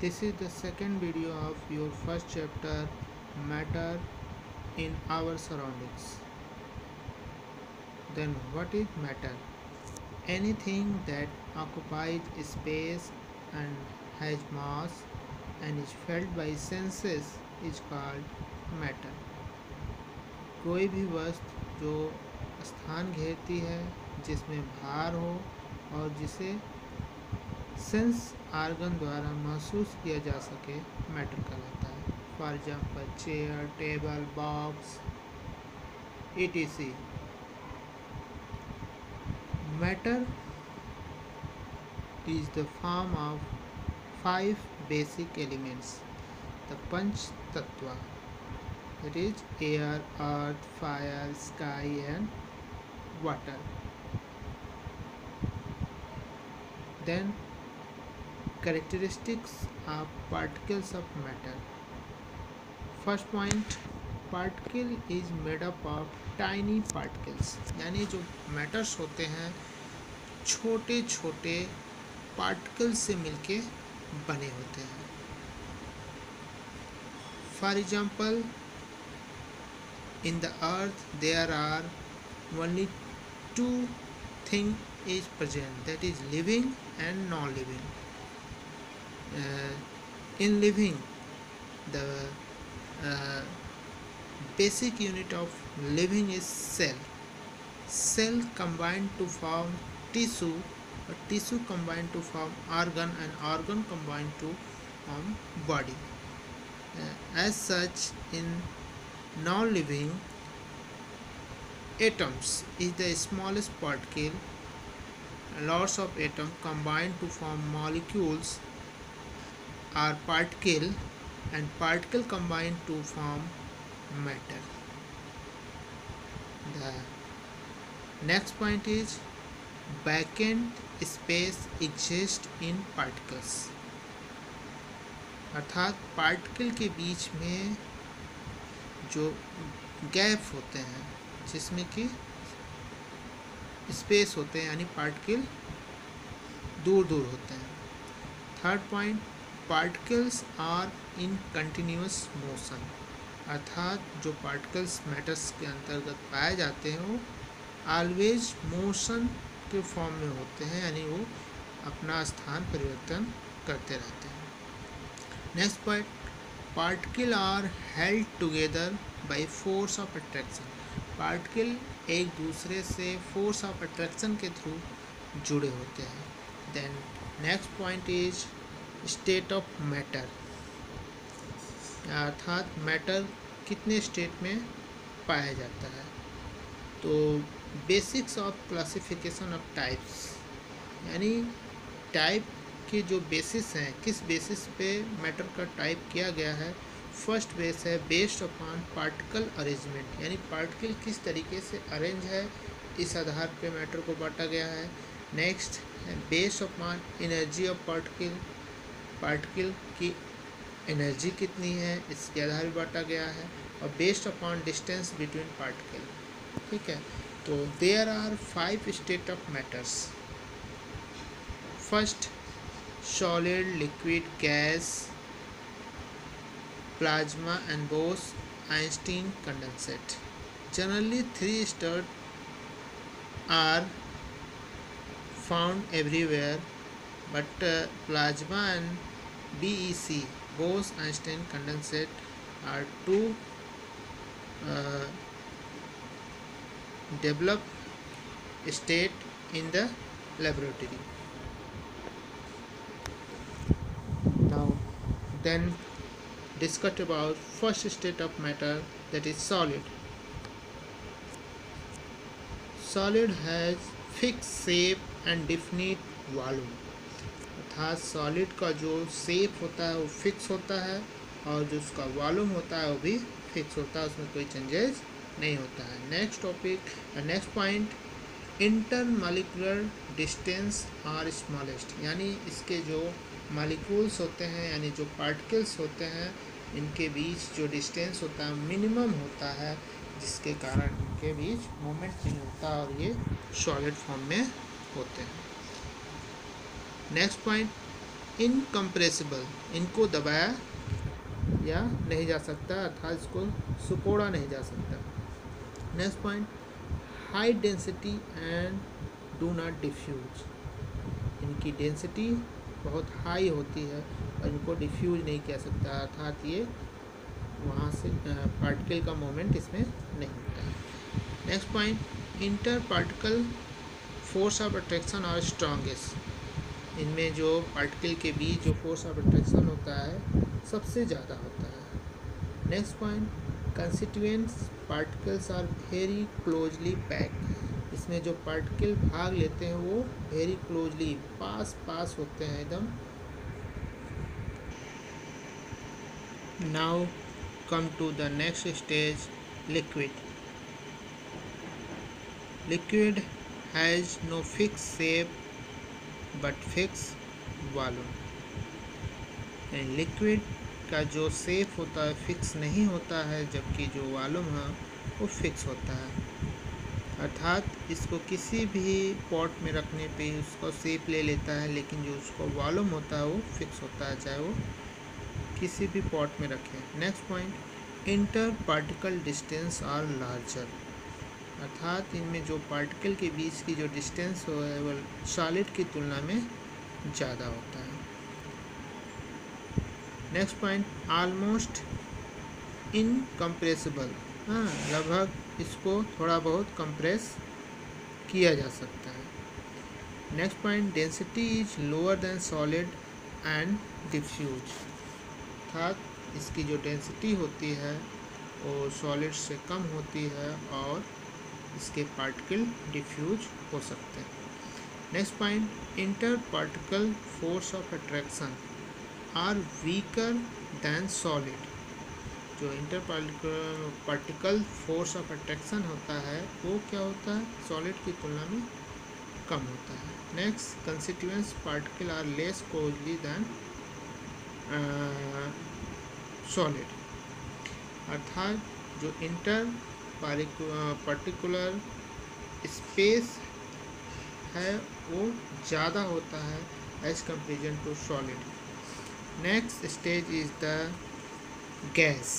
This is the second video of your first chapter, Matter in Our Surroundings. Then, what is matter? Anything that occupies space and has mass and is felt by senses is called matter. कोई भी वस्तु जो स्थान घेरती है, जिसमें भार हो और जिसे सेंस आर्गन द्वारा महसूस किया जा सके, मैटर कहलाता है. For example chair, table, box, etc. Matter is the form of five basic elements, the Panch Tattva, that is air, earth, fire, sky and water. Then characteristics of particles of matter. First point, particle is made up of tiny particles, यानी जो matters होते हैं छोटे छोटे particles से मिलके बने होते हैं. For example, in the earth there are only two things is present, that is living and non-living. In living, the basic unit of living is cell. Cell combined to form tissue, a tissue combined to form organ, and organ combined to form body. As such, in non-living, atoms is the smallest particle. Lots of atoms combined to form molecules are particle, and particle combined to form matter. The next point is vacant space exists in particles. अर्थात particle के बीच में जो gap होते हैं, जिसमें कि space होते हैं, यानी पार्टिकल दूर दूर होते हैं. Third point, particles are in continuous motion. अर्थात जो पार्टिकल्स मैटर्स के अंतर्गत पाए जाते हैं वो ऑलवेज मोशन के फॉर्म में होते हैं, यानी वो अपना स्थान परिवर्तन करते रहते हैं. Next point, particle are held together by force of attraction. Particle एक दूसरे से फोर्स ऑफ अट्रैक्शन के थ्रू जुड़े होते हैं. Then next point is state of matter. अर्थात मैटर कितने स्टेट में पाया जाता है. तो basics of classification of types, यानी टाइप के जो बेसिस हैं, किस बेसिस पे मैटर का टाइप किया गया है. फर्स्ट बेस है बेस्ड अपॉन पार्टिकल अरेंजमेंट, यानी पार्टिकल किस तरीके से अरेंज है, इस आधार पे मैटर को बांटा गया है. नेक्स्ट है based upon energy of particle, particle की एनर्जी कितनी है, इसके आधार पर बांटा गया है. और based upon distance between particle. ठीक है, तो there are 5 state of matters. First, solid, liquid, gas, plasma and Bose-Einstein condensate. Generally, 3 states are found everywhere, but plasma and BEC, Bose-Einstein condensate, are two developed state in the laboratory. Now, then discuss about first state of matter, that is solid. Solid has fixed shape and definite volume. अर्थात solid का जो shape होता है वो fix होता है, और जो उसका वॉल्यूम होता है वो भी फिक्स होता है, उसमें कोई चेंजेस नहीं होता है. Next topic, next point, intermolecular distance are smallest. यानी इसके जो मॉलिक्यूल्स होते हैं, यानी जो पार्टिकल्स होते हैं, इनके बीच जो डिस्टेंस होता है मिनिमम होता है, जिसके कारण इनके बीच मूवमेंट नहीं होता और ये सॉलिड फॉर्म में होते हैं. नेक्स्ट पॉइंट, इनकम्प्रेसिबल, इनको दबाया या नहीं जा सकता, अर्थात इसको सुकोड़ा नहीं जा सकता। Next point, high density and do not diffuse, इनकी डेंसिटी बहुत हाई होती है और इनको डिफ्यूज नहीं किया सकता, अर्थात ये वहाँ से पार्टिकल का मोमेंट इसमें नहीं होता है। Next point, inter particle force of attraction और स्ट्रॉन्गेस्ट, इनमें जो पार्टिकल के बीच जो फोर्स ऑफ अट्रैक्शन होता है सबसे ज़्यादा होता है। Next point, constituents particles are very closely packed, इसमें जो पार्टिकल भाग लेते हैं वो वेरी क्लोजली पास होते हैं एकदम। Now come to the next stage, liquid. Liquid has no fix shape but fix volume, liquid का जो शेप होता है फिक्स नहीं होता है, जबकि जो वॉल्यूम है वो फिक्स होता है, अर्थात इसको किसी भी पॉट में रखने पे उसका शेप ले लेता है, लेकिन जो उसको वॉल्यूम होता है वो फिक्स होता है, चाहे वो किसी भी पॉट में रखें। Next point, inter particle distance are larger, अर्थात इनमें जो पार्टिकल के बीच की जो डिस्टेंस हो है वो सॉलिड की तुलना में ज़्यादा होता है। नेक्स्ट पॉइंट, ऑलमोस्ट इनकम्प्रेसिबल, हाँ लगभग इसको थोड़ा बहुत कंप्रेस किया जा सकता है। Next point, density is lower than solid and diffuse, अर्थात इसकी जो डेंसिटी होती है वो सॉलिड से कम होती है और इसके पार्टिकल डिफ्यूज हो सकते हैं। Next point, inter particle force of attraction are weaker than solid, जो inter particle force of attraction होता है वो क्या होता है, सॉलिड की तुलना में कम होता है। Next, constituents particle are less closely than solid, अर्थात जो इंटर पार्टिकुलर स्पेस है वो ज़्यादा होता है as comparison to solid. Next stage is the gas,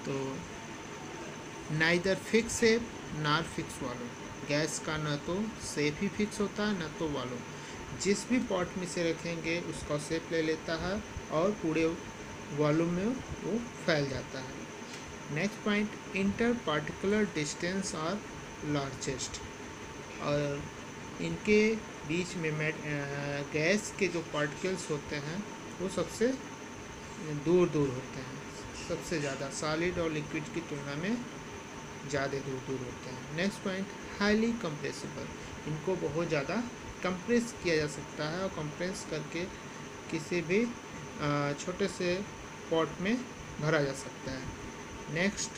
तो neither fix shape nor fix volume, gas का न तो शेप ही फिक्स होता है न तो वॉल्यूम, जिस भी पॉट में से रखेंगे उसका शेप ले लेता है और पूरे वॉल्यूम में वो फैल जाता है। Next point, inter particular distance are largest, और इनके बीच में गैस के जो पार्टिकल्स होते हैं वो सबसे दूर होते हैं, सबसे ज़्यादा सॉलिड और लिक्विड की तुलना में ज़्यादा दूर होते हैं। नेक्स्ट पॉइंट, हाईली कंप्रेसिबल, इनको बहुत ज़्यादा कंप्रेस किया जा सकता है और कंप्रेस करके किसी भी छोटे से पॉट में भरा जा सकता है। Next,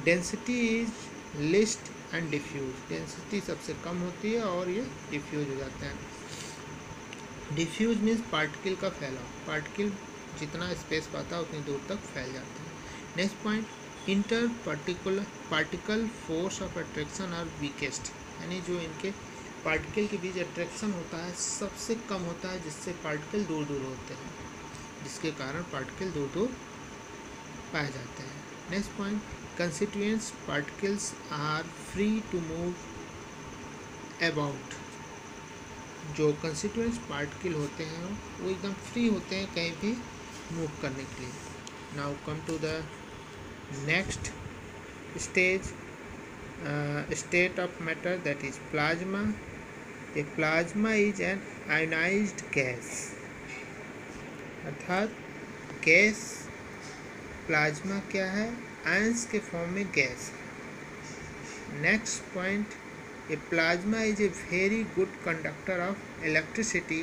density is least and diffuse, density सबसे कम होती है और ये डिफ्यूज हो जाते हैं। डिफ्यूज मीन्स पार्टिकल का फैलाव, पार्टिकल जितना स्पेस पाता है उतनी दूर तक फैल जाता है। Next point, inter particle force of attraction are weakest, यानी जो इनके पार्टिकल के बीच अट्रैक्शन होता है सबसे कम होता है, जिससे पार्टिकल दूर होते हैं, जिसके कारण पार्टिकल दूर पाए जाते हैं। Next point, constituents particles are free to move about, जो कंस्टिट्यूएंट्स पार्टिकल होते हैं वो एकदम फ्री होते हैं कहीं भी मूव करने के लिए। Now come to the next stage, state of matter, that is plasma. A plasma is an ionised gas, अर्थात गैस, प्लाज्मा क्या है, आयंस के फॉर्म में gas. Next point, a plasma is a very good conductor of electricity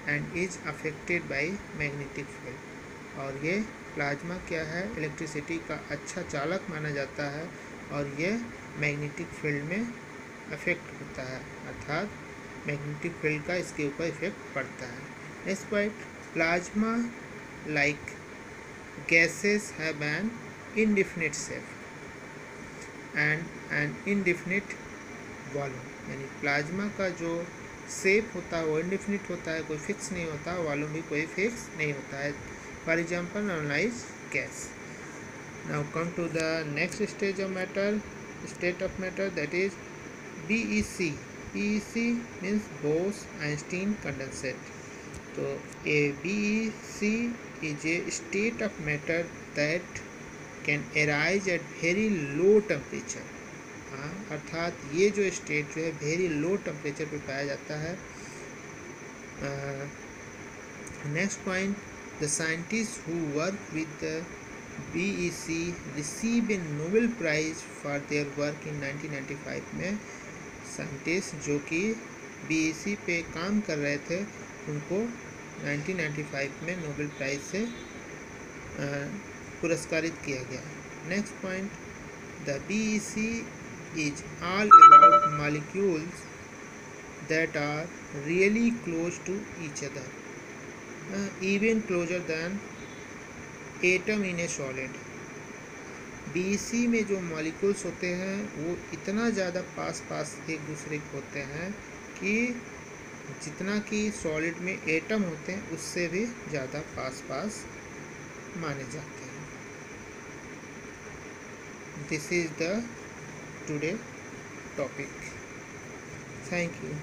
and is affected by magnetic field, और ये plasma क्या है, electricity का अच्छा चालक माना जाता है और ये मैग्नेटिक फील्ड में अफेक्ट होता है, अर्थात मैग्नेटिक फील्ड का इसके ऊपर इफेक्ट पड़ता है। Next point, plasma like gases have an indefinite shape and an indefinite volume, यानी प्लाज्मा का जो सेफ होता है वो इंडिफिनिट होता है, कोई फिक्स नहीं होता, वॉल्यूम भी कोई फिक्स नहीं होता है। For example analyse gas. Now come to the next stage of matter, state of matter, that is BEC। BEC means Bose Einstein condensate. तो a BEC is a state of matter that can arise at very low temperature। अर्थात ये जो state जो है very low temperature पे पाया जाता है। Next point, the scientist who work with the BEC receive a Nobel prize for their work in 1995 में। साइंटिस्ट जो कि BEC पे काम कर रहे थे उनको 1995 में नोबेल प्राइज से पुरस्कारित किया गया। Next point, the BEC is all about molecules that are really close to each other, even closer than atom in a solid। BEC में जो मॉलिक्यूल्स होते हैं वो इतना ज़्यादा पास पास एक दूसरे के होते हैं कि जितना कि सॉलिड में एटम होते हैं उससे भी ज़्यादा पास पास माने जाते हैं। This is the today topic. Thank you.